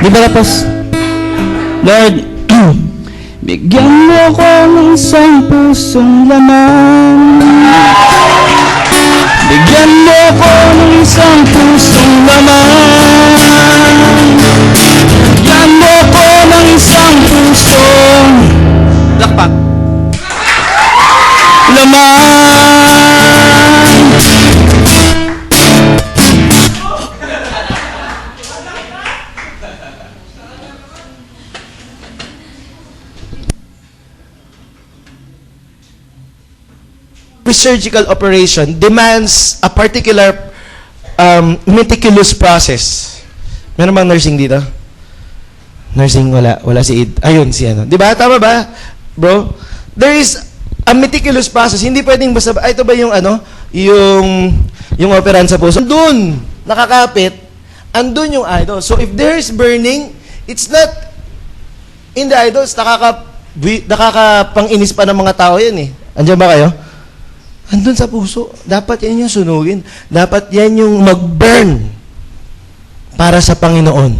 Di ba tapos? Lord, bigyan mo ako ng isang pusong laman. Bigyan mo ako ng isang pusong laman. Bigyan mo ako ng isang pusong lakpak laman. Surgical operation demands a particular meticulous process. Meron bang nursing dito? Nursing, wala. Wala si Id. Ayun, si ano. Di ba? Tama ba, bro? There is a meticulous process. Hindi pwedeng basta, ito ba yung ano? Yung operan sa puso? Andun, nakakapit. Andun yung idol. So if there is burning, it's not in the idols. Nakakapang-inis pa ng mga tao yan eh. Andiyan ba kayo? Andun sa puso. Dapat yan yung sunugin. Dapat yan yung mag-burn para sa Panginoon.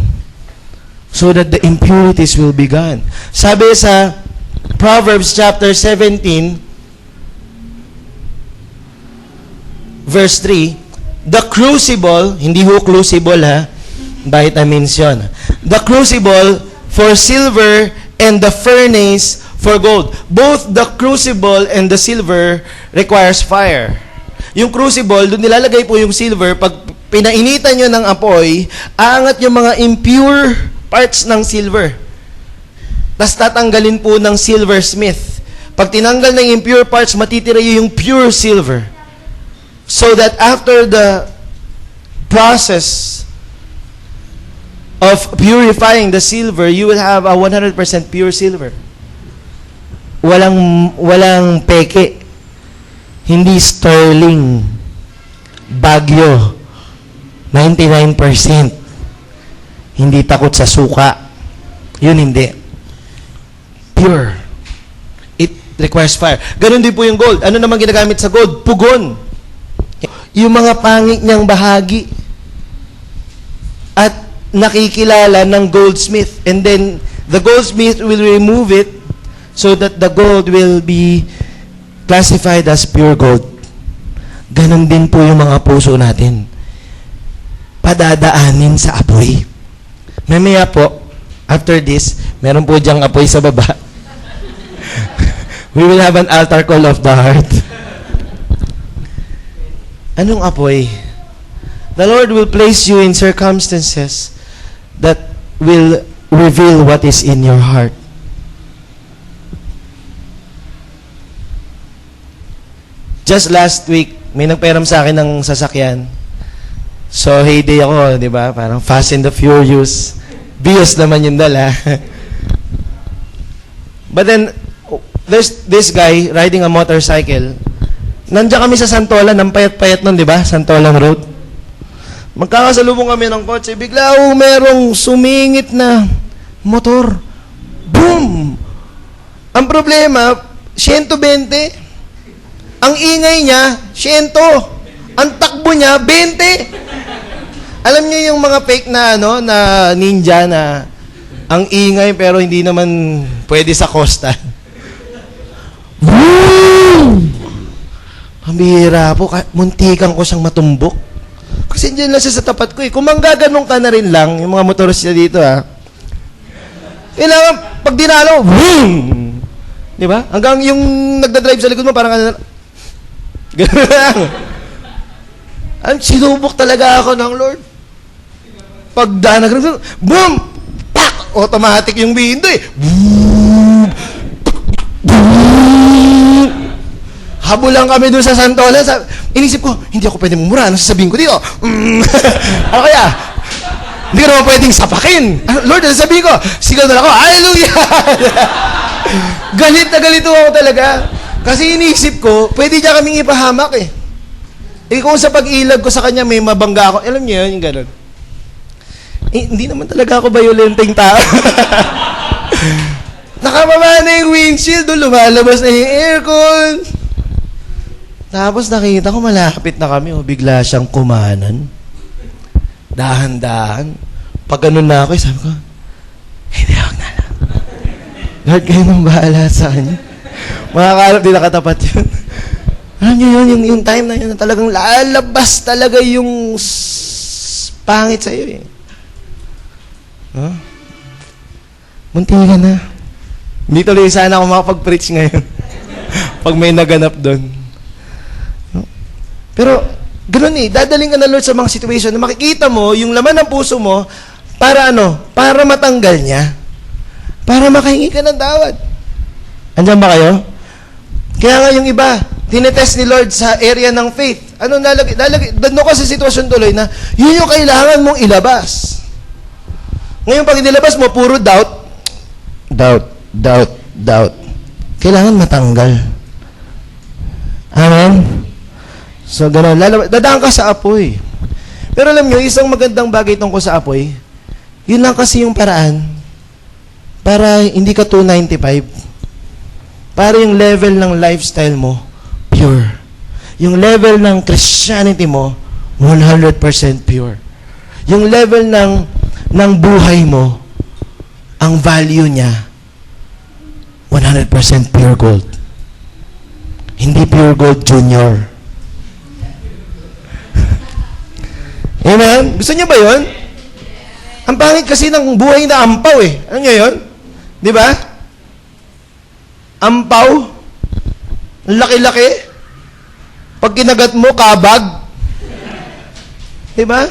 So that the impurities will be gone. Sabi sa Proverbs chapter 17, verse 3, the crucible, hindi ho crucible ha, vitamins yun. The crucible for silver and the furnace for gold. Both the crucible and the silver requires fire. Yung crucible, doon nilalagay po yung silver. Pag pinainitan nyo ng apoy, aangat yung mga impure parts ng silver. Tapos tatanggalin po ng silversmith. Pag tinanggal ng impure parts, matitira yung pure silver. So that after the process of purifying the silver, you will have a 100% pure silver. Walang peke. Hindi sterling. Bagyo. 99%. Hindi takot sa suka. Yun hindi. Pure. It requires fire. Ganon din po yung gold. Ano naman ginagamit sa gold? Pugon. Yung mga pangit niyang bahagi. At nakikilala ng goldsmith. And then, the goldsmith will remove it so that the gold will be classified as pure gold. Ganon din po yung mga puso natin. Padadaanin sa apoy. Mamaya po, after this, meron po diyang apoy sa baba. We will have an altar call of the heart. Anong apoy? The Lord will place you in circumstances that will reveal what is in your heart. Just last week, may nagpairam sa akin ng sasakyan. So, heyday ako, di ba? Parang Fast and the Furious. Bios naman yung dala. But then, there's this guy riding a motorcycle. Nandiyan kami sa Santolan, ng payat-payat nun, di ba? Santolan Road. Magkakasalubong kami ng kotse. Bigla, merong sumingit na motor. Boom! Ang problema, 120. Ang ingay niya, 100. Ang takbo niya, 20. Alam niyo yung mga fake na na ninja na ang ingay pero hindi naman pwede sa costa. Boom! Pambihira po, muntikan ko siyang matumbok. Kasi diyan lang siya sa tapat ko eh. Kung manggaganong ka na rin lang, yung mga motorista dito kailangan pag dinalo, boom! Di ba? Hanggang yung nagdadrive sa likod mo, parang gano'n lang. Sinubok talaga ako ng Lord. Pagdaan, boom! Pak! Automatic yung window eh. Boom! Boom! Habulan kami doon sa Santolan. Inisip ko, hindi ako pwedeng mumura. Ano sasabihin ko dito? Ano kaya? Hindi ko naman pwedeng sapakin. Lord, ano sabihin ko? Sigaw na ako, hallelujah! Galit na galit ako talaga. Kasi inisip ko, pwede niya kaming ipahamak eh. Kung sa pag-ilag ko sa kanya, may mabangga ako. Alam niyo yun, yung gano'n. Hindi naman talaga ako violenteng tao. Nakababa na yung windshield, lumalabas na yung aircon. Tapos nakita ko, malapit na kami, bigla siyang kumanan. Dahan-dahan. Pag ganun na ako, sabi ko, Lord, kayo nang bahala sa kanya. Makakalap, di nakatapat yun. Alam niyo yun, yung time na yun, talagang lalabas talaga yung pangit sa'yo eh. Huh? Munti ka na. Hindi tuloy sana ako makapag-preach ngayon. Pag may naganap doon. Pero, ganoon eh, dadaling ka na Lord sa mga situation na makikita mo yung laman ng puso mo para ano? Para matanggal niya. Para makahingi ka ng tawad. Andiyan ba kayo? Kaya nga yung iba, tinetest ni Lord sa area ng faith. Ano nalagay? Dano ka sa sitwasyon tuloy na yun yung kailangan mong ilabas. Ngayon pag inilabas mo, puro doubt. Doubt. Kailangan matanggal. Amen? So, gano'n. Dadaan ka sa apoy. Pero alam nyo, isang magandang bagay tungkol sa apoy, yun lang kasi yung paraan para hindi ka 295. Para yung level ng lifestyle mo, pure. Yung level ng Christianity mo, 100% pure. Yung level ng buhay mo, ang value niya, 100% pure gold. Hindi pure gold junior. Amen? Gusto niyo ba yun? Ang pangit kasi ng buhay na ampaw eh. Ano niyo yun? Di ba? Ampaw. Laki-laki. Pag kinagat mo, kabag. Di ba?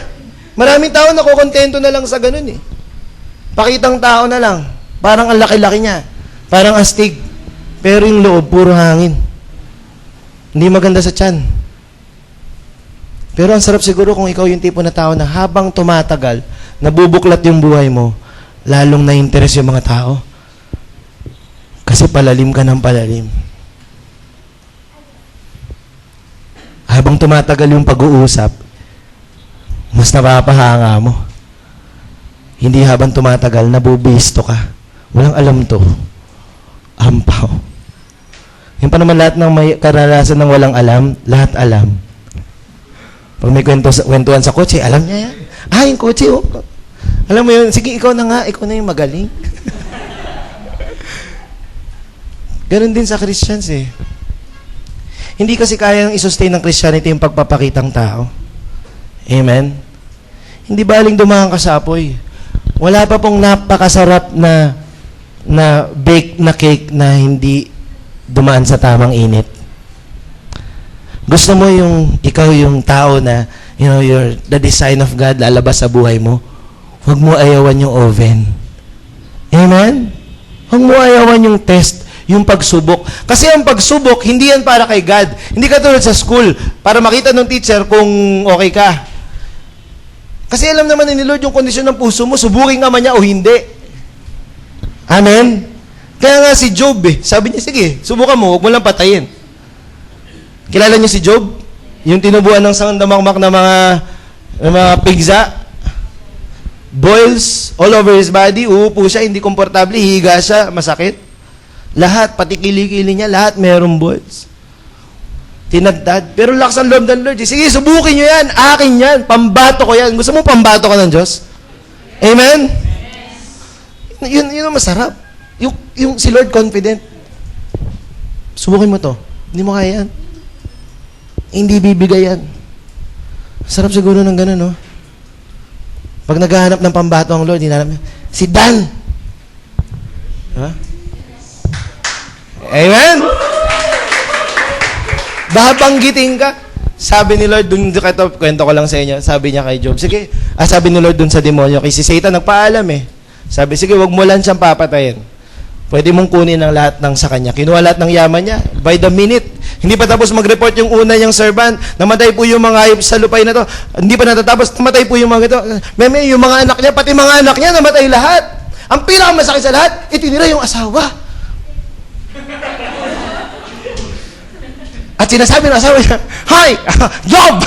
Maraming tao nakukontento na lang sa ganun eh. Pakitang tao na lang. Parang ang laki-laki niya. Parang astig. Pero yung loob, puro hangin. Hindi maganda sa tiyan. Pero ang sarap siguro kung ikaw yung tipo na tao na habang tumatagal, nabubuklat yung buhay mo, lalong na-interest yung mga tao. Kasi palalim ka ng palalim. Habang tumatagal yung pag-uusap, mas napapahanga mo. Hindi habang tumatagal, nabubisto ka. Walang alam to. Ampaw. Yung pa naman lahat ng may karanasan ng walang alam, lahat alam. Pag may kwentuhan sa kotse, alam niya yan. Yung kotse, oh. Alam mo yun, sige, ikaw na nga, ikaw na yung magaling. Ganon din sa Christians eh. Hindi kasi kayang isustain ng Christianity yung pagpapakitang tao. Amen? Hindi baling dumaan ka sa apoy. Wala pa pong napakasarap na bake na cake na hindi dumaan sa tamang init. Gusto mo yung, ikaw yung tao na, you're the design of God, lalabas sa buhay mo. Huwag mo ayawan yung oven. Amen? Huwag mo ayawan yung test, yung pagsubok. Kasi ang pagsubok, hindi yan para kay God. Hindi ka tulad sa school, para makita ng teacher kung okay ka. Kasi alam naman ni Lord yung kondisyon ng puso mo, subukin nga man niya o hindi. Amen? Kaya nga si Job sabi niya, sige, subukan mo, huwag mo lang patayin. Kilala niyo si Job? Yung tinubuan ng sandamakmak na mga pigsa? Boils all over his body, uupo siya, hindi komportable, hihiga siya, masakit. Lahat, pati kilikili niya, lahat mayroong boils. Tinagtad. Pero lakas ang loob ng Lord. Sige, subukin niyo yan. Akin yan. Pambato ko yan. Gusto mo pambato ka ng Diyos? Amen? Yun ang masarap. Yung si Lord confident. Subukin mo to. Hindi mo kaya yan. Hindi bibigay yan. Sarap siguro ng gano'n, no? Pag naghahanap ng pambato ang Lord, hinanap niya, si Dan! Ha? Amen? Babanggitin ka. Sabi ni Lord, dun, kwento ko lang sa inyo, sabi niya kay Job, sige, sabi ni Lord dun sa demonyo, kay si Satan nagpaalam Sabi, sige, wag mo lang siyang papatayin. Pwede mong kunin ang lahat ng sa kanya. Kinuha lahat ng yaman niya by the minute. Hindi pa tapos mag-report yung una niyang servant. Namatay po yung mga hayop sa lupay na to. Hindi pa natatapos. Namatay po yung mga ito. Meme, yung mga anak niya, pati mga anak niya, namatay lahat. Ang pinakamasakit sa lahat, itinira yung asawa. At sinasabi ng asawa niya, Hoy! Job!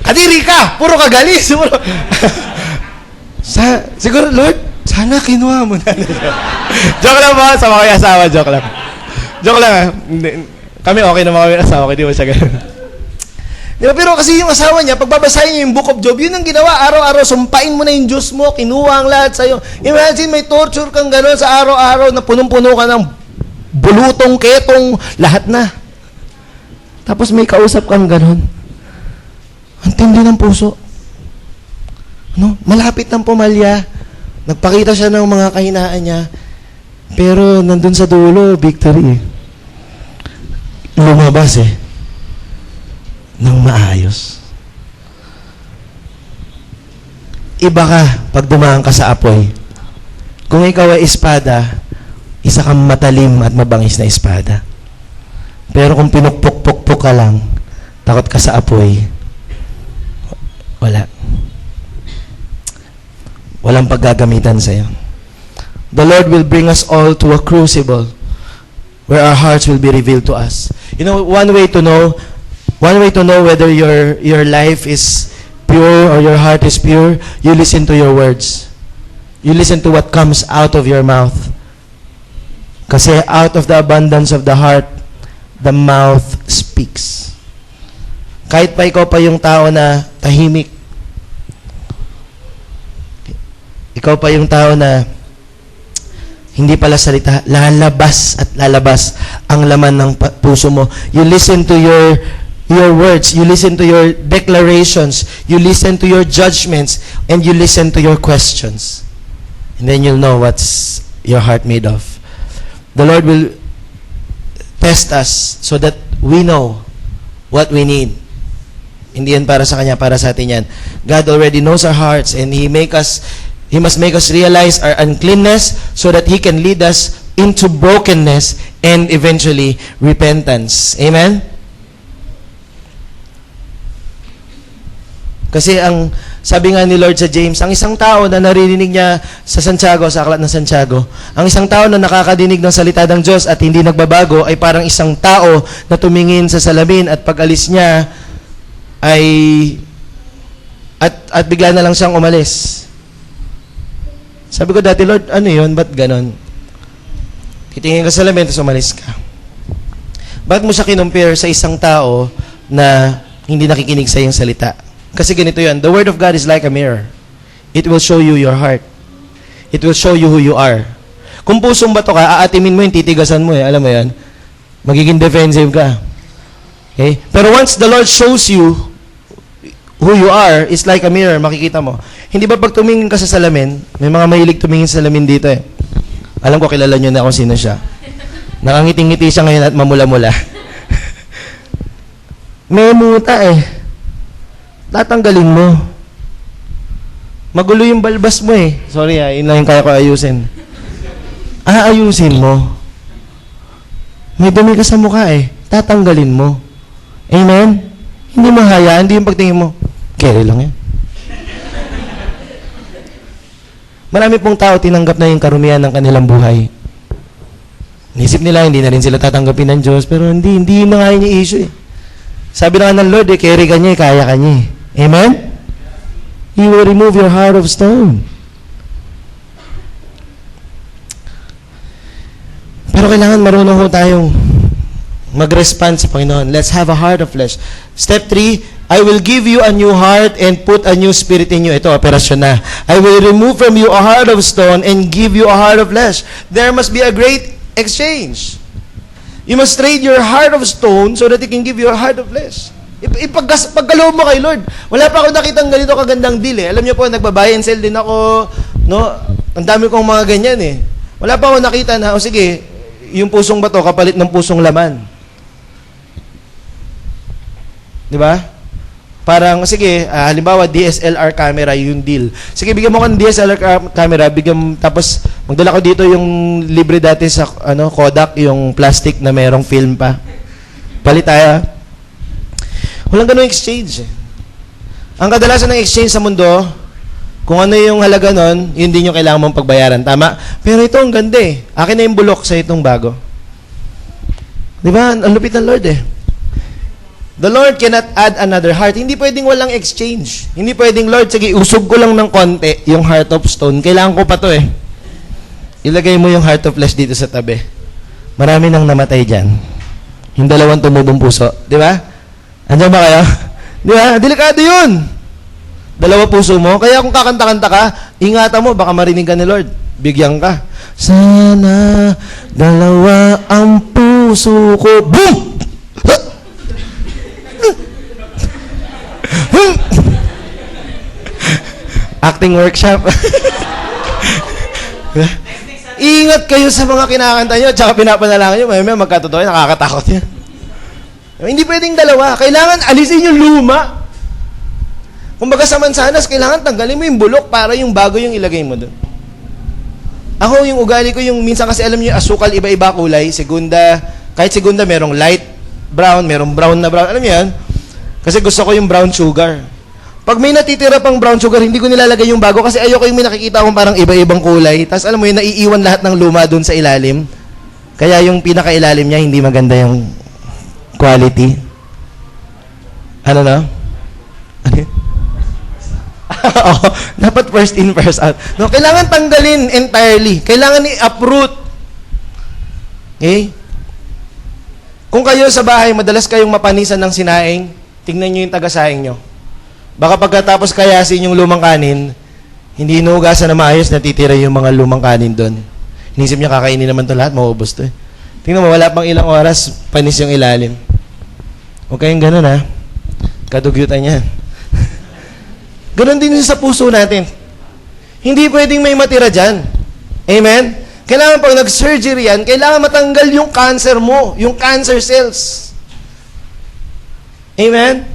Kadiri ka! Puro kagalis! Siguro, Lord, sana kinuha mo na. Joke lang ba? Sa mga asawa, joke lang. Joke lang Kami okay naman kami asawa, hindi mo siya ganun. Di ba? Pero kasi yung asawa niya, pagbabasahin niya yung Book of Job, yun ang ginawa. Araw-araw, sumpain mo na yung Diyos mo, kinuha ang lahat sa'yo. Imagine, may torture kang gano'n sa araw-araw na punong-puno ka ng bulutong, ketong, lahat na. Tapos may kausap kang gano'n. Ang tindi ng puso. Ano? Malapit ng pumalya. Nagpakita siya ng mga kahinaan niya. Pero nandun sa dulo, victory eh. Lumabas eh. Nang maayos. Iba ka pag dumaan ka sa apoy. Kung ikaw ay espada, isa kang matalim at mabangis na espada. Pero kung pinukpok-pukpok ka lang, takot ka sa apoy, wala. Walang paggagamitan sa'yo. The Lord will bring us all to a crucible where our hearts will be revealed to us. You know, one way to know whether your life is pure or your heart is pure, you listen to your words. You listen to what comes out of your mouth. Kasi out of the abundance of the heart, the mouth speaks. Kahit pa ikaw pa yung tao na tahimik, ikaw pa yung tao na hindi pala salita, lalabas at lalabas ang laman ng puso mo. You listen to your words, you listen to your declarations, you listen to your judgments, and you listen to your questions. And then you'll know what's your heart made of. The Lord will test us so that we know what we need. Hindi yan para sa Kanya, para sa atin yan. God already knows our hearts and He must make us realize our uncleanness so that He can lead us into brokenness and eventually repentance. Amen? Kasi sabi nga ni Lord sa James, ang isang tao na naririnig niya sa Santiago, sa aklat ng Santiago, ang isang tao na nakakadinig ng salita ng Diyos at hindi nagbabago ay parang isang tao na tumingin sa salamin at pag-alis niya ay at bigla na lang siyang umalis. Sabi ko dati, Lord, ano yun? Ba't ganon? Titingin ka sa salamin, tapos umalis ka. Bakit mo siya kinumpare sa isang tao na hindi nakikinig sa iyong salita? Kasi ganito yun. The Word of God is like a mirror. It will show you your heart. It will show you who you are. Kung pusong bato ka, aatimin mo yun, titigasan mo eh. Alam mo yan? Magiging defensive ka. Okay? Pero once the Lord shows you who you are, it's like a mirror, makikita mo. Hindi ba pag tumingin ka sa salamin, may mga mahilig tumingin sa salamin dito eh. Alam ko, kilala nyo na kung sino siya. Nakangiting-ngiti siya ngayon at mamula-mula. May muta eh. Tatanggalin mo. Magulo yung balbas mo eh. Sorry yun lang yung kaya ko ayusin. Aayusin mo. May dumi ka sa mukha eh. Tatanggalin mo. Amen? Hindi mo hayaan, hindi yung pagtingin mo. Carry lang yan. Marami pong tao tinanggap na yung karumihan ng kanilang buhay. Nisip nila, hindi na rin sila tatanggapin ng Diyos, pero hindi na nga yung issue eh. Sabi na nga ng Lord, carry ka niya, kaya ka niya. Amen? He will remove your heart of stone. Pero kailangan marunong ho tayong mag-respond sa Panginoon. Let's have a heart of flesh. Step 3, I will give you a new heart and put a new spirit in you. Ito, operasyon na. I will remove from you a heart of stone and give you a heart of flesh. There must be a great exchange. You must trade your heart of stone so that He can give you a heart of flesh. Pagkaloob mo kay Lord, wala pa ako nakitang ganito kagandang deal eh. Alam niyo po, nagbabuy and sell din ako, no? Ang dami kong mga ganyan eh. Wala pa ako nakita na, sige, yung pusong bato kapalit ng pusong laman. Di ba? Parang, sige, halimbawa, DSLR camera, yung deal. Sige, bigyan mo ko ng DSLR camera, tapos, magdala ko dito yung libre dati sa, Kodak, yung plastic na merong film pa. Palit tayo. Walang ganun exchange. Ang kadalasan ng exchange sa mundo, kung ano yung halaga nun, yun din yung kailangan mong pagbayaran. Tama? Pero ito, ang ganda eh. Akin na yung bulok sa itong bago. Di ba? Ang lupit ng Lord eh. The Lord cannot add another heart. Hindi pwedeng walang exchange. Hindi pwedeng, Lord, sige, usog ko lang ng konti yung heart of stone. Kailangan ko pa to eh. Ilagay mo yung heart of flesh dito sa tabi. Marami nang namatay dyan. Yung dalawang tumubong puso. Di ba? Andiyan ba kayo? Di ba? Delikado yun. Dalawa puso mo. Kaya kung kakanta-kanta ka, ingatan mo, baka marinig ka ni Lord. Bigyan ka. Sana dalawa ang puso ko. Boom! Acting workshop. Ingat kayo sa mga kinakanta nyo, tsaka pinapanalangin nyo, may magkatotoo, nakakatakot yan. Hindi pwedeng dalawa. Kailangan alisin yung luma. Kumbaga sa mansanas, kailangan tanggalin mo yung bulok para yung bago yung ilagay mo doon. Ako, yung ugali ko, yung minsan kasi alam niyo, asukal, iba-iba kulay, segunda, kahit segunda, merong light brown, merong brown na brown. Alam niyo yan? Kasi gusto ko yung brown sugar. Pag may natitira pang brown sugar, hindi ko nilalagay yung bago kasi ayoko yung may nakikita akong parang iba-ibang kulay. Tapos alam mo yun, naiiwan lahat ng luma doon sa ilalim. Kaya yung pinaka-ilalim niya, hindi maganda yung quality. Ano na? Ano yun? Oh, dapat first in, first out. No, kailangan tanggalin entirely. Kailangan i-uproot. Okay? Kung kayo sa bahay, madalas kayong mapanisan ng sinaing, tingnan nyo yung taga-saing nyo. Baka pagkatapos kayasin yung lumang kanin, hindi inuugasan na maayos, natitira yung mga lumang kanin doon. Inisip niya, kakainin naman to lahat, maubos to eh. Tingnan mo, wala pang ilang oras, panis yung ilalim. Huwag kayong ganun ha. Kadugyutan yan. Ganon din sa puso natin. Hindi pwedeng may matira dyan. Amen? Kailangan pag nag-surgery yan, kailangan matanggal yung cancer mo, yung cancer cells. Amen?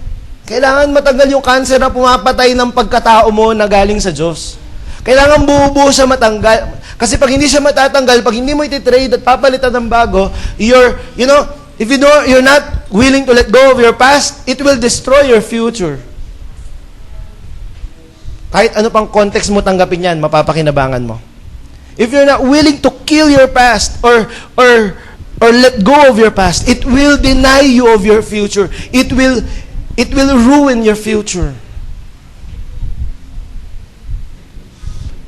Kailangan matanggal yung cancer na pumapatay ng pagkatao mo na galing sa Diyos. Kailangan buo-buo siya matanggal. Kasi pag hindi siya matatanggal, pag hindi mo iti-trade at papalitan ng bago, if you're not willing to let go of your past, it will destroy your future. Kahit ano pang context mo tanggapin yan, mapapakinabangan mo. If you're not willing to kill your past or let go of your past, it will deny you of your future. It will ruin your future.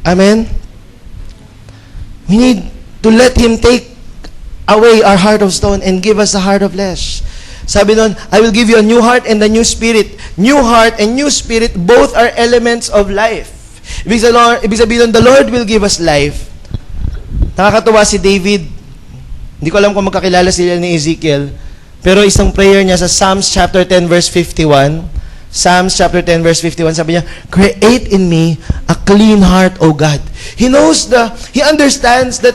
Amen? We need to let Him take away our heart of stone and give us a heart of flesh. Sabi nun, I will give you a new heart and a new spirit. New heart and new spirit, both are elements of life. Ibig sabihin nun, the Lord will give us life. Nakakatuwa si David. Hindi ko alam kung magkakilala sila ni Ezekiel. Pero isang prayer niya sa Psalms chapter 10 verse 51. Psalms chapter 10 verse 51, sabi niya, create in me a clean heart, O God. He understands that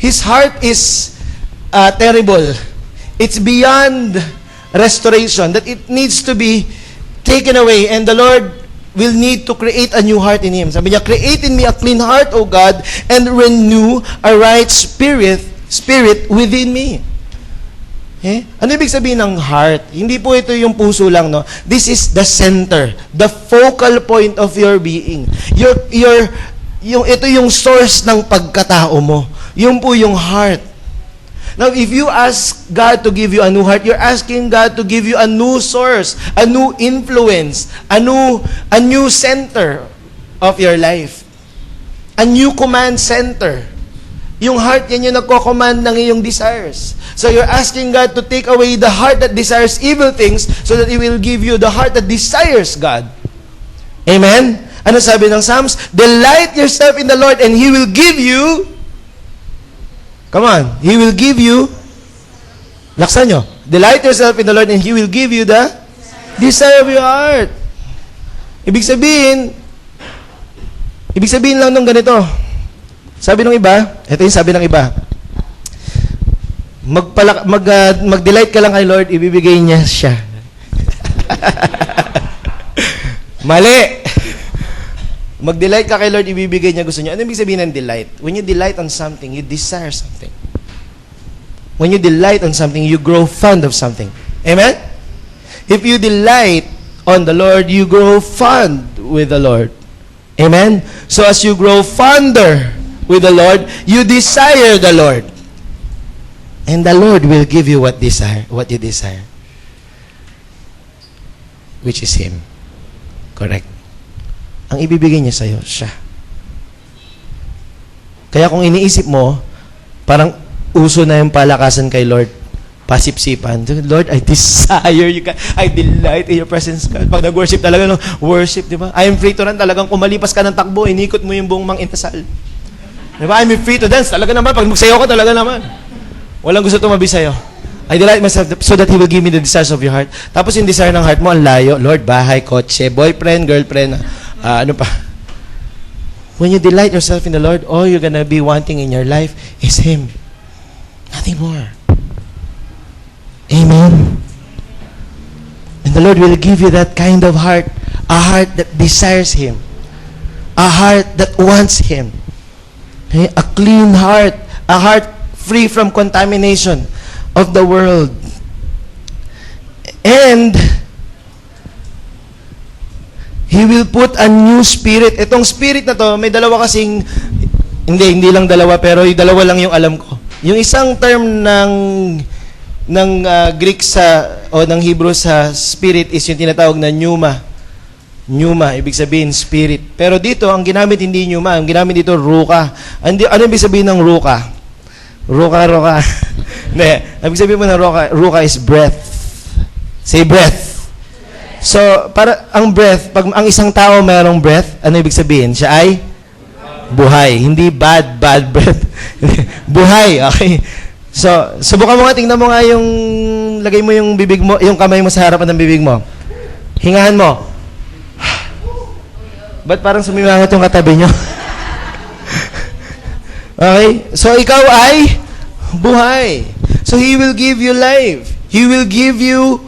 his heart is terrible. It's beyond restoration, that it needs to be taken away, and the Lord will need to create a new heart in him. Sabi niya, create in me a clean heart, O God, and renew a right spirit within me. Ano ibig sabihin ng heart? Hindi po ito yung puso lang, no? This is the center, the focal point of your being. Ito yung source ng pagkatao mo. Yung po yung heart. Now, if you ask God to give you a new heart, you're asking God to give you a new source, a new influence, a new center of your life. A new command center. Yung heart, yan yung nagko-command ng iyong desires. So you're asking God to take away the heart that desires evil things so that He will give you the heart that desires God. Amen? Ano sabi ng Psalms? Delight yourself in the Lord and He will give you, come on, He will give you, laksan nyo, delight yourself in the Lord and He will give you the desire of your heart. Ibig sabihin lang nung ganito. Sabi ng iba, ito yung sabi ng iba, mag-delight ka lang kay Lord, ibibigay niya siya. Mali! Mag-delight ka kay Lord, ibibigay niya gusto niya. Ano ibig sabihin ng delight? When you delight on something, you desire something. When you delight on something, you grow fond of something. Amen? If you delight on the Lord, you grow fond with the Lord. Amen? So as you grow fonder with the Lord, you desire the Lord. And the Lord will give you what you desire. Which is Him. Correct. Ang ibibigay niya sa'yo, siya. Kaya kung iniisip mo, parang uso na yung palakasan kay Lord. pasipsipan. Lord, I desire you, God. I delight in your presence, God. Pag nag-worship talaga, no, worship, di ba? I am free to run, talagang kumalipas ka ng takbo, inikot mo yung buong mang inasal. Di ba? I'm free to dance, talaga naman. Pag magsayaw ka, talaga naman. Walang gusto tumabi sa'yo. I delight myself so that He will give me the desires of your heart. Tapos yung desire ng heart mo, ang layo. Lord, bahay, kotse, boyfriend, girlfriend, ano pa. When you delight yourself in the Lord, all you're gonna be wanting in your life is Him. Nothing more. Amen. And the Lord will give you that kind of heart, a heart that desires Him, a heart that wants Him, okay? A clean heart, a heart free from contamination of the world. And He will put a new spirit. Itong spirit na to, may dalawa kasing, hindi lang dalawa, pero yung dalawa lang yung alam ko. Yung isang term ng Greek o ng Hebrew sa spirit is yung tinatawag na pneuma. Pneuma, ibig sabihin spirit. Pero dito, ang ginamit hindi pneuma, ang ginamit dito ruka. Ano ibig sabihin ng ruka? Ruka. Hindi, ibig sabihin mo ng ruka is breath. Say breath. So, para ang breath, pag ang isang tao mayroong breath, ano ibig sabihin? Siya ay buhay. Hindi bad breath. Buhay, okay? So, subukan mo nga, tingnan mo nga yung, lagay mo yung bibig mo, yung kamay mo sa harapan ng bibig mo. Hingahan mo. Ba't parang sumimangot yung katabi nyo? Okay? So, ikaw ay buhay. So, He will give you life. He will give you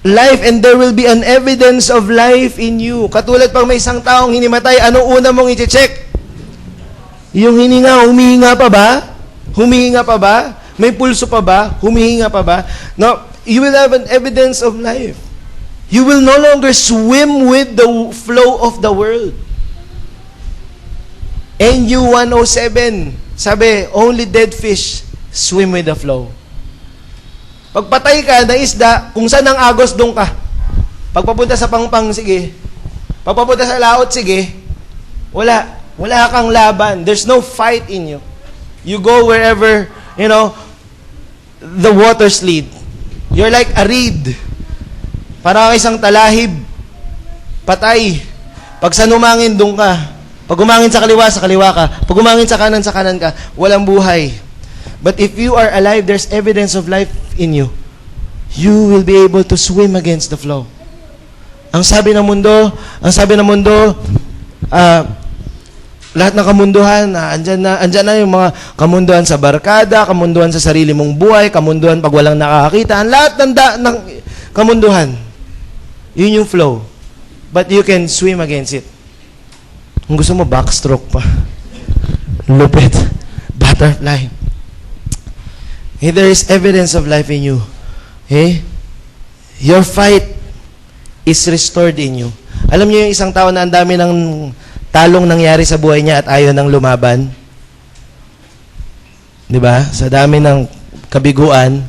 life and there will be an evidence of life in you. Katulad pag may isang taong hinimatay, ano una mong i-check? Yung hininga, humihinga pa ba? Humihinga pa ba? May pulso pa ba? Humihinga pa ba? No, you will have an evidence of life. You will no longer swim with the flow of the world. NU 107, sabi, only dead fish swim with the flow. Pagpatay ka na isda, kung saan ang agos, doon ka. Pagpapunta sa pangpang, sige. Pagpapunta sa laot, sige. Wala. Wala kang laban. There's no fight in you. You go wherever, the waters lead. You're like a reed. Para kang isang talahib. Patay. Pag saan umangin, doon ka. Pag umangin sa kaliwa ka. Pag umangin sa kanan ka. Walang buhay. But if you are alive, there's evidence of life in you. You will be able to swim against the flow. Ang sabi ng mundo, lahat ng kamunduhan, andyan na yung mga kamunduhan sa barkada, kamunduhan sa sarili mong buhay, kamunduhan pag walang nakakakita, ang lahat ng kamunduhan. Yun yung flow. But you can swim against it. Kung gusto mo, backstroke pa. Lupit. Butterfly. Hey, there is evidence of life in you. Okay? Your fight is restored in you. Alam niyo yung isang tao na ang dami ng talong nangyari sa buhay niya at ayaw nang lumaban? Di ba? Sa dami ng kabiguan,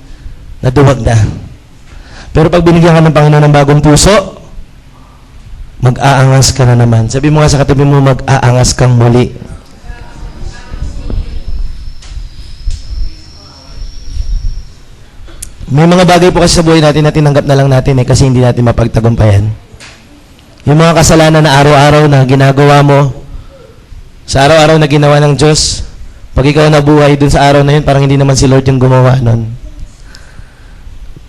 naduwag na. Pero pag binigyan ka ng Panginoon ng bagong puso, mag-aangas ka na naman. Sabi mo nga sa katabi mo, mag-aangas kang muli. May mga bagay po kasi sa buhay natin na tinanggap na lang natin kasi hindi natin mapagtagumpayan. Yung mga kasalanan na araw-araw na ginagawa mo, sa araw-araw na ginawa ng Diyos, pag ikaw nabuhay dun sa araw na yun, parang hindi naman si Lord yung gumawa nun.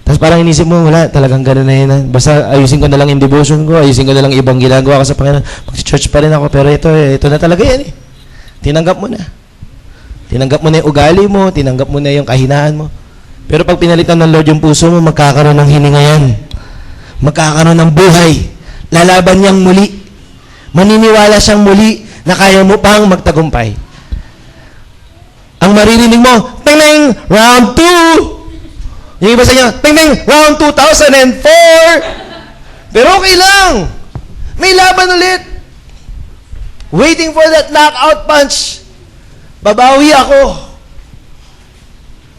Tapos parang inisip mo, wala, talagang gano'n na yun. Basta ayusin ko na lang yung devotion ko, ayusin ko na lang ibang ginagawa ko sa Panginoon. Mag-church pa rin ako, pero ito na talaga yan eh. Tinanggap mo na. Tinanggap mo na yung ugali mo, tinanggap mo na yung kahinaan mo. Pero pag pinalitan ng Lord yung puso mo, magkakaroon ng hininga yan. Magkakaroon ng buhay. Lalaban niyang muli. Maniniwala siyang muli na kaya mo pang magtagumpay. Ang maririnig mo, ting-ting, round 2. Yung iba sa inyo, ting-ting, round 2004. Pero okay lang. May laban ulit. Waiting for that knockout punch. Babawi ako.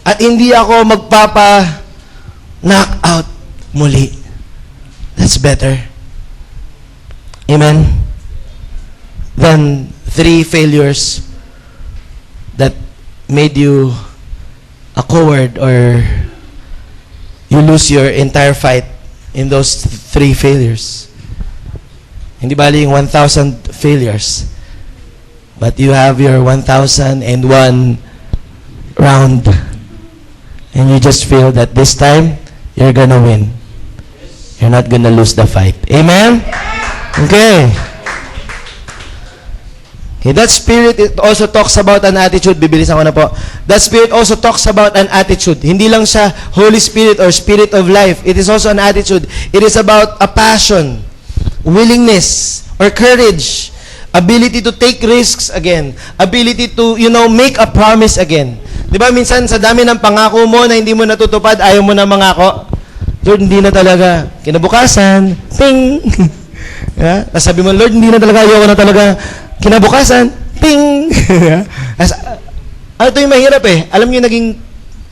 At hindi ako magpapa-knock out muli. That's better. Amen? Than 3 failures that made you a coward or you lose your entire fight in those 3 failures. Hindi bali yung 1,000 failures. But you have your 1,001 round. And you just feel that this time, you're gonna win. You're not gonna lose the fight. Amen? Okay. Okay, that spirit, it also talks about an attitude. Bibilisan ko na po. That spirit also talks about an attitude. Hindi lang siya Holy Spirit or Spirit of life. It is also an attitude. It is about a passion, willingness, or courage, ability to take risks again, ability to, make a promise again. Di ba, minsan sa dami ng pangako mo na hindi mo natutupad, ayaw mo na mangako. Lord, hindi na talaga. Kinabukasan, ting! Yeah? Tapos sabi mo, Lord, hindi na talaga, ayaw ko na talaga. Kinabukasan, ting! Ano ito yung mahirap eh. Alam niyo naging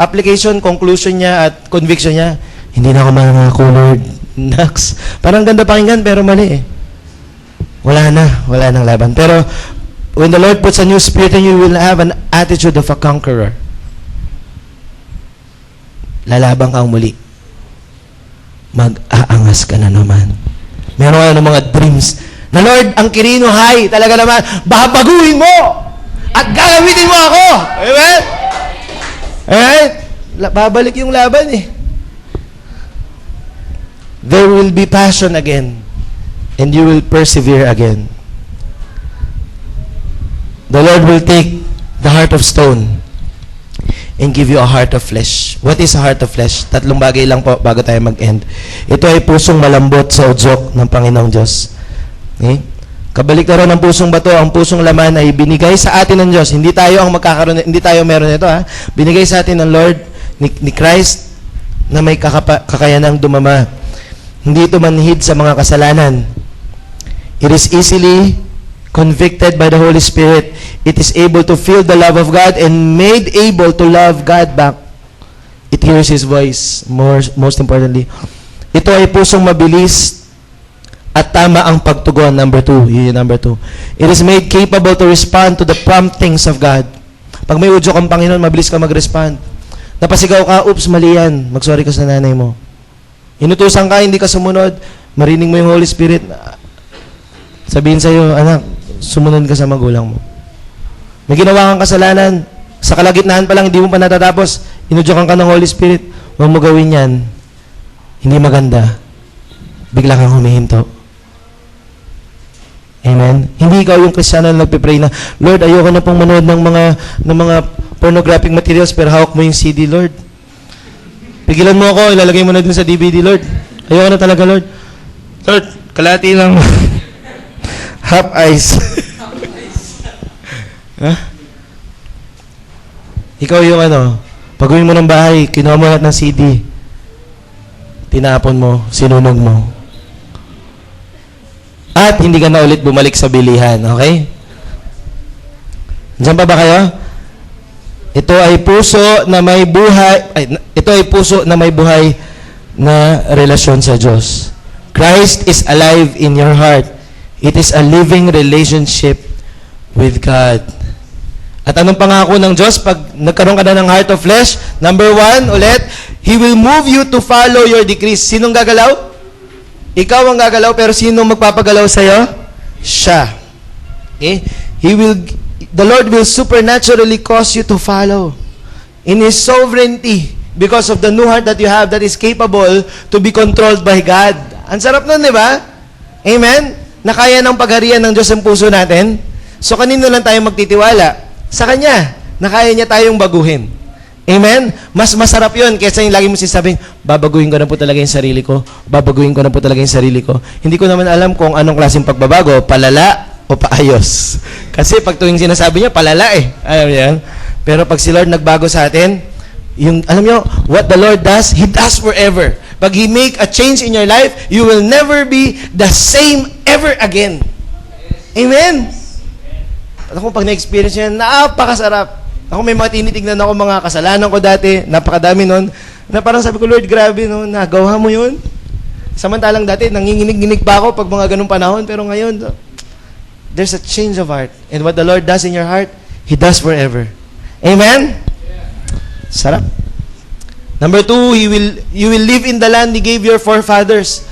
application, conclusion niya at conviction niya, hindi na ako mangako, Lord. Next. Parang ganda pakinggan, pero mali eh. Wala nang laban. Pero, when the Lord puts a new spirit in you, you will have an attitude of a conqueror. Lalabang kang muli. Mag-aangas ka na naman. Meron ka ng mga dreams na, Lord, ang Quirino High, talaga naman, babaguhin mo at gagamitin mo ako. Amen? Amen? Babalik yung laban eh. There will be passion again. And you will persevere again. The Lord will take the heart of stone and give you a heart of flesh. What is a heart of flesh? 3 bagay lang po bago tayo mag-end. Ito ay pusong malambot sa udyok ng Panginoong Diyos. Okay? Kabaliktaran ng pusong bato, ang pusong laman ay binigay sa atin ng Diyos. Hindi tayo ang magkakaroon, hindi tayo meron nito ha. Binigay sa atin ng Lord ni Christ na may kakayanang dumama. Hindi ito manhid sa mga kasalanan. It is easily convicted by the Holy Spirit. It is able to feel the love of God and made able to love God back. It hears His voice, most importantly. Ito ay pusong mabilis at tama ang pagtugon. Number 2. Yun yung number 2. It is made capable to respond to the promptings of God. Pag may udyok ang Panginoon, mabilis ka mag-respond. Napasigaw ka, oops, mali yan. Mag-sorry ka sa nanay mo. Inutusan ka, hindi ka sumunod. Marinig mo yung Holy Spirit. Sabihin sa'yo, anak, sumunod ka sa magulang mo. May ginawa kang kasalanan, sa kalagitnaan pa lang, hindi mo pa natatapos, inudyokan ka ng Holy Spirit, huwag mo gawin yan. Hindi maganda. Bigla kang humihinto. Amen? Hindi ikaw yung Kristiyano na nagpipray na, Lord, ayoko na pong manood ng mga pornographic materials, pero hawak mo yung CD, Lord. Pigilan mo ako, ilalagay mo na dun sa DVD, Lord. Ayoko na talaga, Lord. Lord, kalati lang. Half eyes. Huh? Ikaw yung pag-uwi mo ng bahay, kinuha mo lahat ng CD. Tinapon mo, sinunog mo. At hindi ka na ulit bumalik sa bilihan, okay? Diyan pa ba kayo? Ito ay puso na may buhay, ito ay puso na may buhay na relasyon sa Diyos. Christ is alive in your heart. It is a living relationship with God. At anong pangako ng Diyos pag nagkaroon ka na ng heart of flesh? Number 1, ulit, He will move you to follow your decrees. Sinong gagalaw? Ikaw ang gagalaw, pero sinong magpapagalaw sa'yo? Siya. Okay? The Lord will supernaturally cause you to follow. In His sovereignty, because of the new heart that you have that is capable to be controlled by God. Ang sarap nun, di ba? Amen? Na kaya ng pagharian ng Diyos ang puso natin. So, kanino lang tayo magtitiwala? Sa Kanya, na kaya niya tayong baguhin. Amen? Mas masarap yun kaysa yung lagi mo sinasabing, babaguhin ko na po talaga yung sarili ko. Babaguhin ko na po talaga yung sarili ko. Hindi ko naman alam kung anong klaseng pagbabago, palala o paayos. Kasi pag tuwing sinasabi niya, palala eh. Alam niyo yan? Pero pag si Lord nagbago sa atin, alam niyo, what the Lord does, He does forever. Pag He make a change in your life, you will never be the same ever again. Amen? Ako, pag na-experience niya, napakasarap. Ako may mga tinitignan ako mga kasalanan ko dati, napakadami nun, na parang sabi ko, Lord, grabe, no, nagawa mo yun. Samantalang dati, nanginginig-ginig pa ako pag mga ganung panahon, pero ngayon, there's a change of heart. And what the Lord does in your heart, He does forever. Amen? Sarap. Number 2, you will live in the land He gave your forefathers.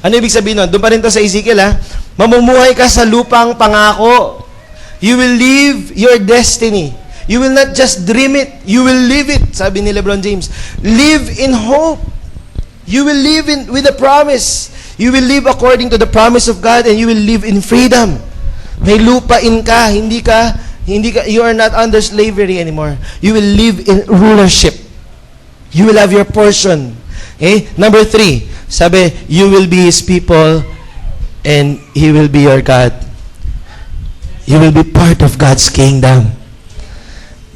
Ano ibig sabihin nun? Doon pa rin to sa Ezekiel, ha? Mamumuhay ka sa lupang pangako. You will live your destiny. You will not just dream it. You will live it. Sabi ni LeBron James. Live in hope. You will live with a promise. You will live according to the promise of God, and you will live in freedom. May lupain ka. You are not under slavery anymore. You will live in rulership. You will have your portion. Okay? Number 3, sabi, you will be His people, and He will be your God. You will be part of God's kingdom.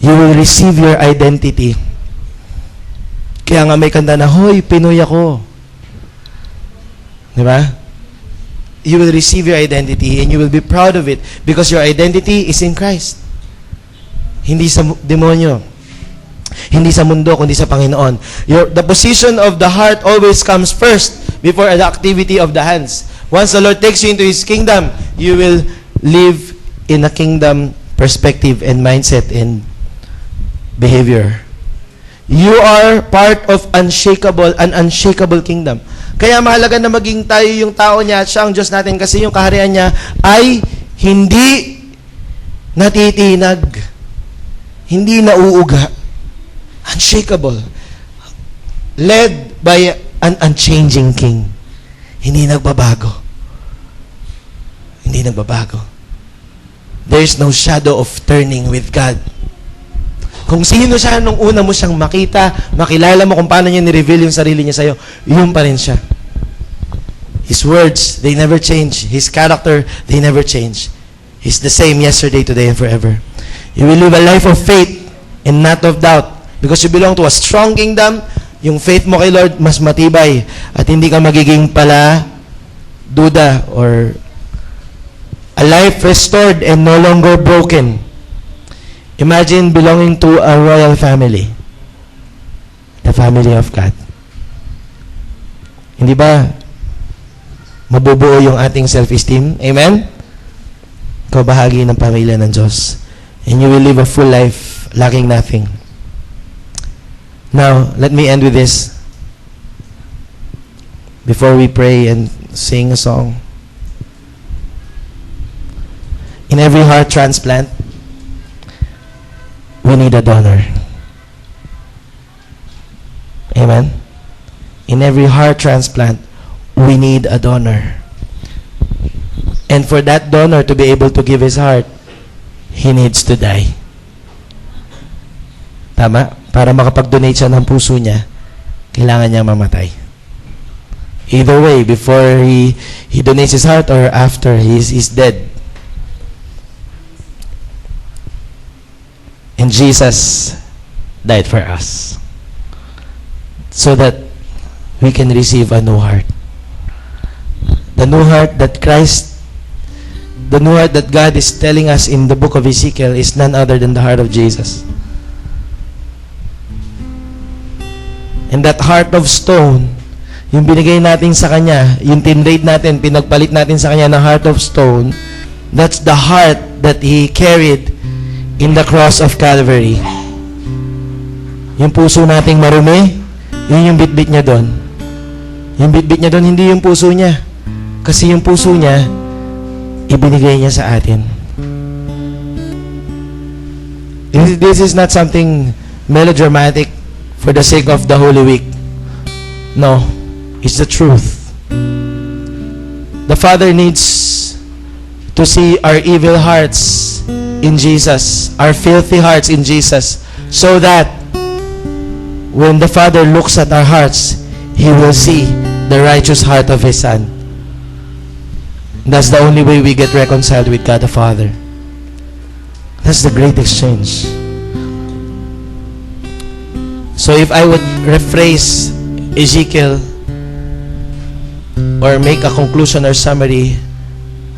You will receive your identity. Kaya nga may kanta na, hoy, Pinoy ako. Di ba? You will receive your identity and you will be proud of it because your identity is in Christ. Hindi sa demonyo. Hindi sa mundo, kundi sa Panginoon. The position of the heart always comes first before the activity of the hands. Once the Lord takes you into His kingdom, you will live in a kingdom perspective and mindset and behavior. You are part of an unshakable kingdom. Kaya mahalaga na maging tayo yung tao niya at siya ang Diyos natin kasi yung kaharian niya ay hindi natitinag, hindi nauuga, unshakable, led by an unchanging King. Hindi nagbabago. Hindi nagbabago. There is no shadow of turning with God. Kung sino siya nung una mo siyang makilala mo kung paano niya ni-reveal yung sarili niya sa'yo, yun pa rin siya. His words, they never change. His character, they never change. He's the same yesterday, today, and forever. You will live a life of faith and not of doubt. Because you belong to a strong kingdom, yung faith mo kay Lord mas matibay at hindi ka magiging pala duda or a life restored and no longer broken. Imagine belonging to a royal family. The family of God. Hindi ba mabubuo yung ating self-esteem? Amen? Ikaw bahagi ng pamilya ng Diyos. And you will live a full life lacking nothing. Now, let me end with this. Before we pray and sing a song. In every heart transplant, we need a donor. Amen? In every heart transplant, we need a donor. And for that donor to be able to give his heart, he needs to die. Tama? Para makapag-donate siya ng puso niya, kailangan niya mamatay. Either way, before he donates his heart or after he's dead. And Jesus died for us so that we can receive a new heart. The new heart that God is telling us in the book of Ezekiel is none other than the heart of Jesus. And that heart of stone, yung binigay natin sa Kanya, yung tinrade natin, pinagpalit natin sa Kanya na heart of stone, that's the heart that He carried in the cross of Calvary. Yung puso nating marumi, yun yung bitbit niya doon. Yung bitbit niya doon, hindi yung puso niya. Kasi yung puso niya, ibinigay niya sa atin. This is not something melodramatic for the sake of the Holy Week. No, it's the truth. The Father needs to see our evil hearts in Jesus, our filthy hearts in Jesus, so that when the Father looks at our hearts, He will see the righteous heart of His Son. That's the only way we get reconciled with God the Father. That's the great exchange. So if I would rephrase Ezekiel or make a conclusion or summary,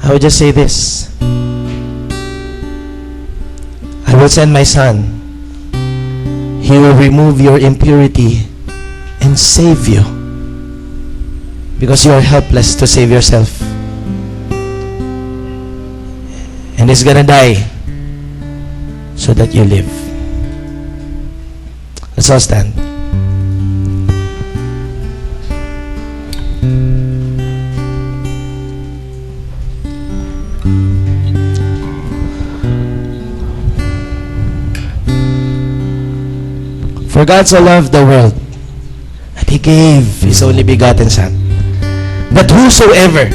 I would just say this. I will send my Son. He will remove your impurity and save you because you are helpless to save yourself. And He's gonna die so that you live. Let's all stand. For God so loved the world that He gave His only begotten Son, that whosoever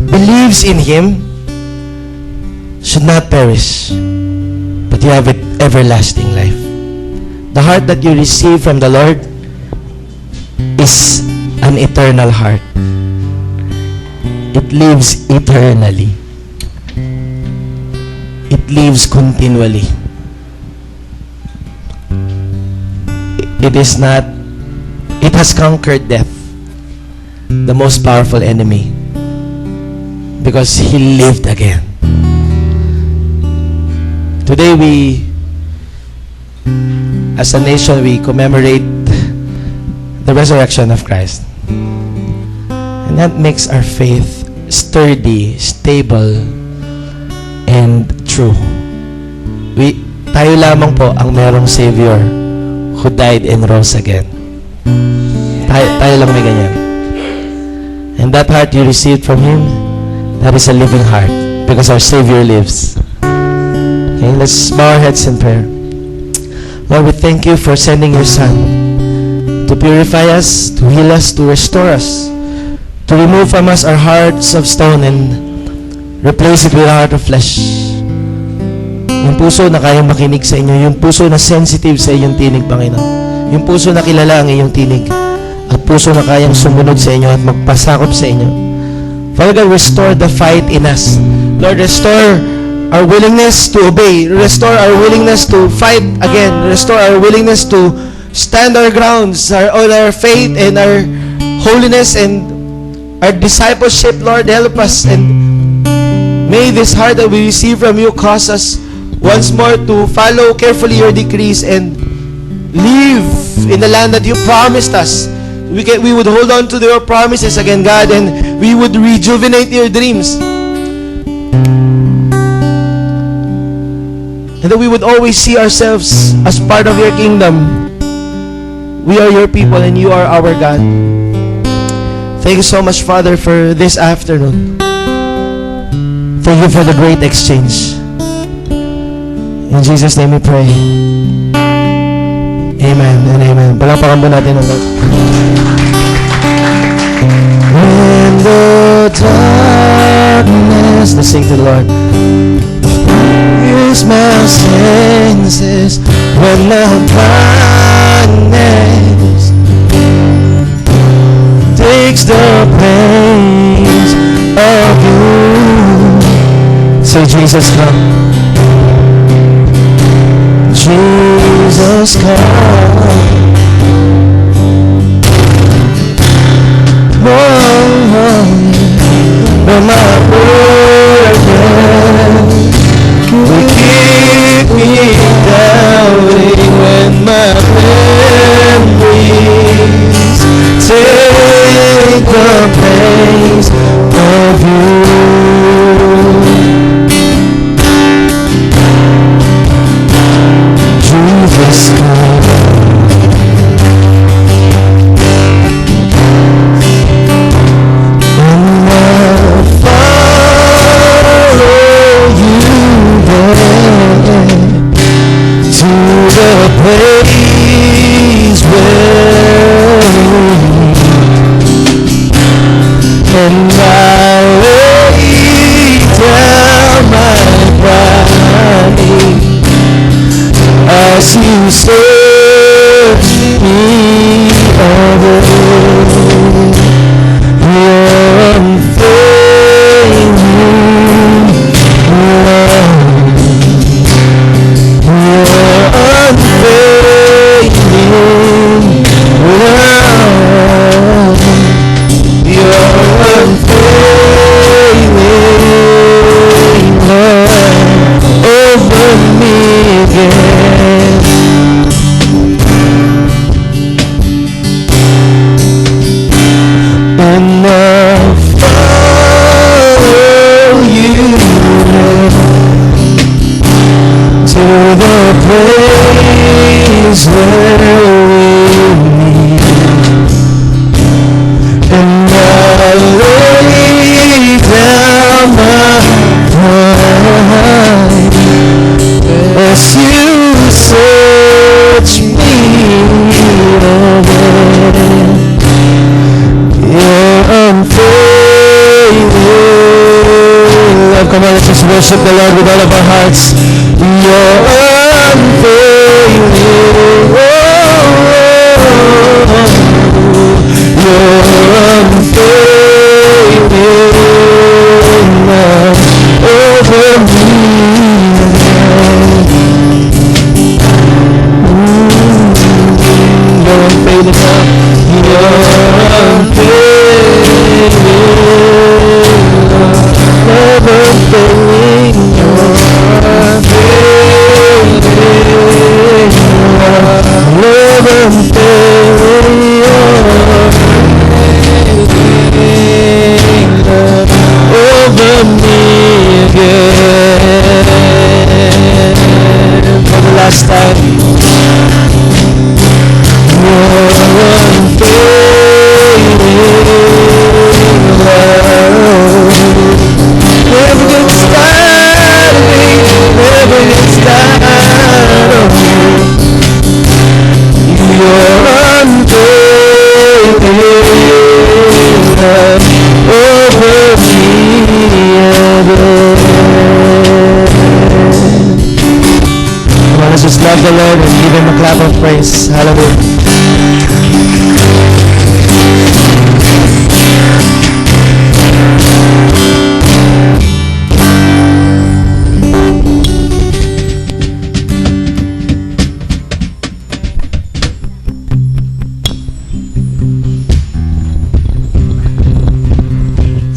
believes in Him should not perish, but you have everlasting life. The heart that you receive from the Lord is an eternal heart. It lives eternally. It lives continually. It has conquered death, the most powerful enemy, because He lived again. Today as a nation, we commemorate the resurrection of Christ. And that makes our faith sturdy, stable, and true. Tayo lamang po ang merong Savior who died and rose again. Tayo lang may ganyan. And that heart you received from Him, that is a living heart, because our Savior lives. Okay, let's bow our heads in prayer. Lord, we thank You for sending Your Son to purify us, to heal us, to restore us, to remove from us our hearts of stone and replace it with a heart of flesh. Yung puso na kayang makinig sa inyo, yung puso na sensitive sa iyong tinig, Panginoon. Yung puso na kilala ang iyong tinig, at puso na kayang sumunod sa inyo at magpasakop sa inyo. Father God, restore the fight in us. Lord, restore our willingness to obey. Restore our willingness to fight again. Restore our willingness to stand our grounds, on our faith and our holiness and our discipleship. Lord, help us, and may this heart that we receive from You cause us once more to follow carefully Your decrees and live in the land that You promised us. We would hold on to Your promises again, God, and we would rejuvenate Your dreams. And that we would always see ourselves as part of Your kingdom. We are Your people and You are our God. Thank You so much, Father, for this afternoon. Thank You for the great exchange. In Jesus' name we pray. Amen and amen. Palakpakan po natin ang Lord. When the darkness, let's sing to the Lord. Here's my senses when the blindness takes the pains of You. Say, Jesus, come. Jesus, come. Oh, when my burden will keep me doubting, when my memories take the pains of You. Jesus, come. And I'll follow You there to the place where and I'll lay down my pride as You search me over. Your unfailing love, Your unfailing love, Your unfailing love over me again. And I'll follow You to the place where we meet, and I'll lay down my pride as You search worship the Lord with all of our hearts. You're unfailing. You're unfailing love over me. You're unfailing love. You're unfailing love. Never failing. You're unfailing love. Never failing love over me again. For the last time. You're unfailing love. Never gets tired of me. Never gets tired of me. You're unfailing love over me again. Come on, let's just love the Lord and give Him a clap of praise. Hallelujah.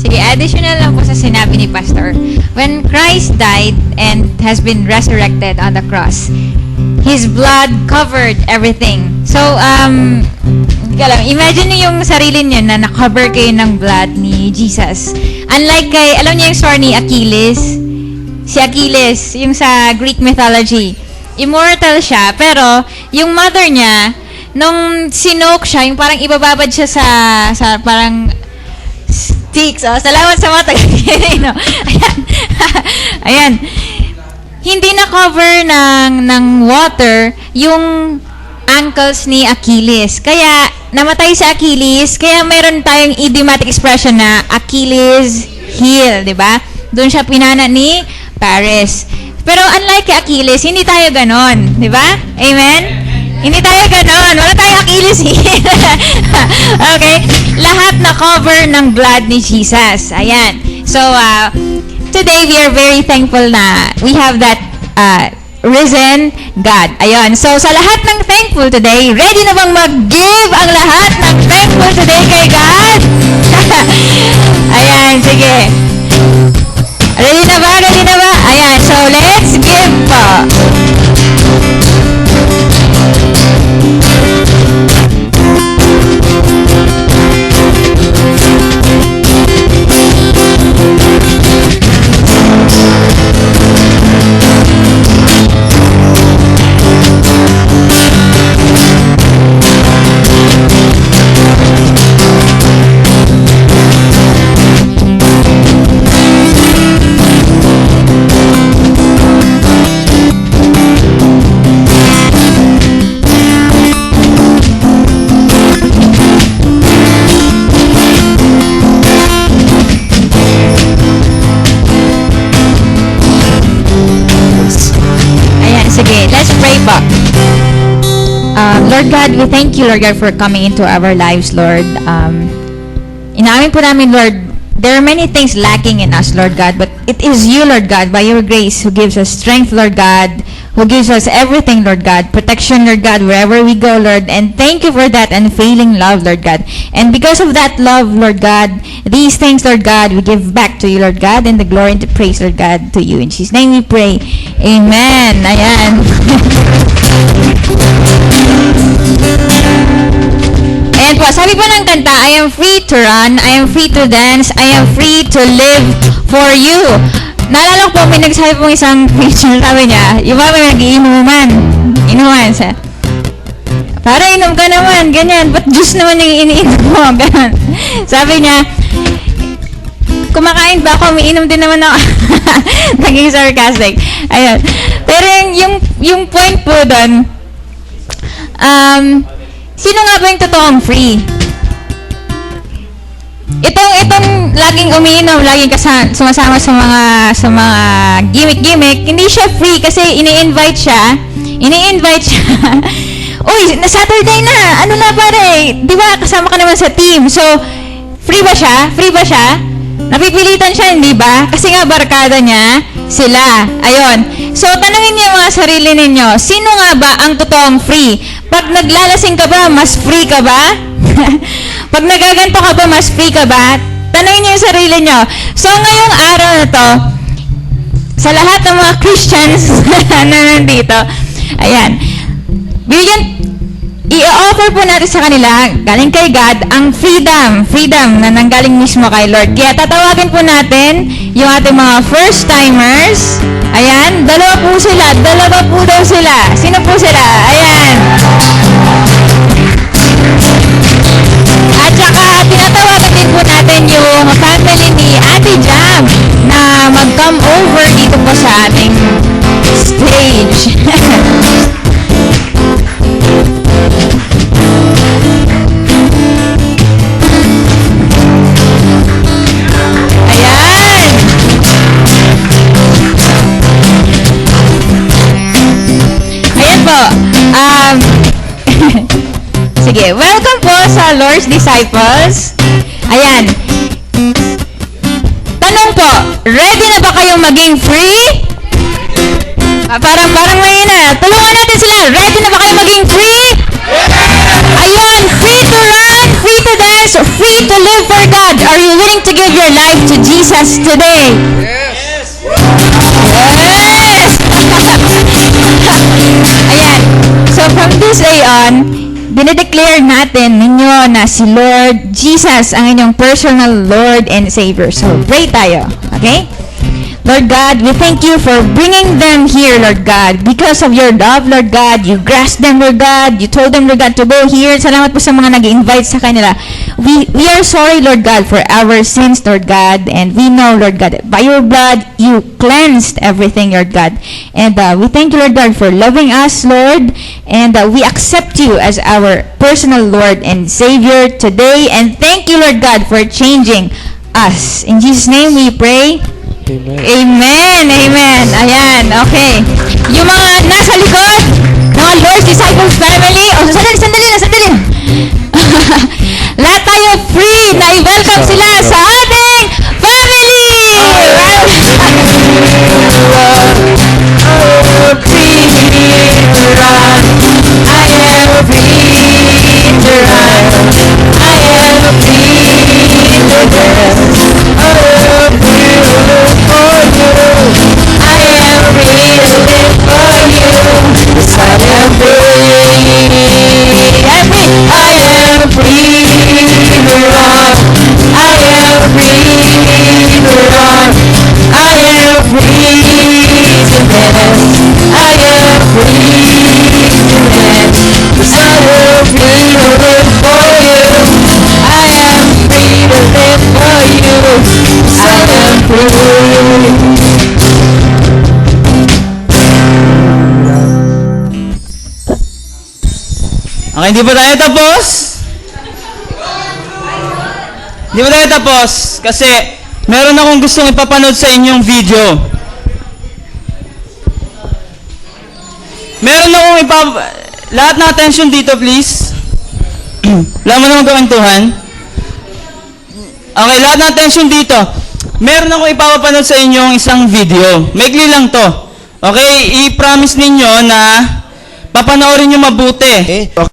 Sige, additional lang po sa sinabi ni Pastor. When Christ died and has been resurrected on the cross, His blood covered everything. So, imagine niyo yung sarili niyo na na-cover kayo ng blood ni Jesus. Unlike kay, alam niyo yung story ni Achilles? Si Achilles, yung sa Greek mythology. Immortal siya, pero yung mother niya, nung sinoke siya, yung parang ibababad siya sa parang sticks. Oh, salamat sa mga taga-Pilipino. Ayan. Ayan. Hindi na-cover ng water yung ankles ni Achilles. Kaya, namatay si Achilles, kaya meron tayong idiomatic expression na Achilles heel, di ba? Doon siya pinana ni Paris. Pero unlike kay Achilles, hindi tayo ganon, di ba? Amen? Hindi tayo ganon. Wala tayong Achilles heel. Okay? Lahat na cover ng blood ni Jesus. Ayan. So, today we are very thankful na we have that risen God. Ayun. So, sa lahat ng thankful today, ready na bang mag-give ang lahat ng thankful today kay God? Ayan. Sige. Ready na ba? Ready na ba? Ayan. So, let's give po. Sige, let's pray po. Lord God, we thank you, Lord God, for coming into our lives, Lord. Inaamin po namin, Lord, there are many things lacking in us, Lord God, but it is you, Lord God, by your grace, who gives us strength, Lord God, who gives us everything, Lord God, protection, Lord God, wherever we go, Lord, and thank you for that unfailing love, Lord God. And because of that love, Lord God, these things, Lord God, we give back to you, Lord God, and the glory and the praise, Lord God, to you. In Jesus' name we pray. Amen. Ayan. Ayan po, sabi po ng kanta, I am free to run, I am free to dance, I am free to live for you. Naalala ko po, may nagsabi pong isang preacher, sabi niya, yung mga may nag-iinuman. Inuman siya. Para inom ka naman, ganyan. Ba't juice naman yung iniinom mo? Ganyan. Sabi niya, kumakain ba ako? Umiinom din naman ako. Naging sarcastic. Ayun. Pero yung point po doon, sino nga ba yung totoong free? Itong laging umiinom, laging sumasama sa mga gimmick, hindi siya free kasi ini-invite siya. Uy, na Saturday na. Ano na pare? 'Di ba kasama ka naman sa team? So, free ba siya? Napipilitan siya, hindi ba? Kasi nga barkada niya sila. Ayun. So, tanungin niyo yung mga sarili ninyo, sino nga ba ang totoong free? Pag naglalasing ka ba, mas free ka ba? Pag nagaganto ka ba, mas free ka ba? Tanungin niyo yung sarili niyo. So, ngayong araw na to, sa lahat ng mga Christians na nandito, ayan, i-offer po natin sa kanila, galing kay God, ang freedom na nanggaling mismo kay Lord. Kaya tatawagin po natin yung ating mga first-timers. Ayan, dalawa po daw sila. Sino po sila? Ayan. At saka, tinatawagan din po natin yung family ni Ate Jam na mag-come over dito po sa ating stage. Sige, welcome po sa Lord's Disciples. Ayan. Tanong po, ready na ba kayong maging free? Parang mahina. Tulungan natin sila. Ready na ba kayong maging free? Ayun, free to run, free to dance, free to live for God. Are you willing to give your life to Jesus today? Yes! Ayan. So from this day on, dinedeclare natin ninyo na si Lord Jesus ang inyong personal Lord and Savior. So pray tayo. Okay? Lord God, we thank you for bringing them here, Lord God. Because of your love, Lord God, you grasped them, Lord God. You told them, Lord God, to go here. Salamat po sa mga nag-invite sa kanila. We are sorry, Lord God, for our sins, Lord God. And we know, Lord God, by your blood, you cleansed everything, Lord God. And we thank you, Lord God, for loving us, Lord. And we accept you as our personal Lord and Savior today. And thank you, Lord God, for changing us. In Jesus' name we pray. Amen. Ayan, okay. Yung mga nasa likod, mga Lord's Disciples family, sandali. Lahat tayo free na i-welcome sila sa ating family! Okay, hindi pa tayo tapos? Hindi pa tayo tapos kasi meron akong gustong ipapanood sa inyong video. Meron akong lahat ng attention dito, please. Wala mo naman kawentuhan. Okay, lahat ng attention dito. Meron akong ipapanood sa inyong isang video. Maikli lang to. Okay, i-promise ninyo na papanoorin nyo mabuti. Okay.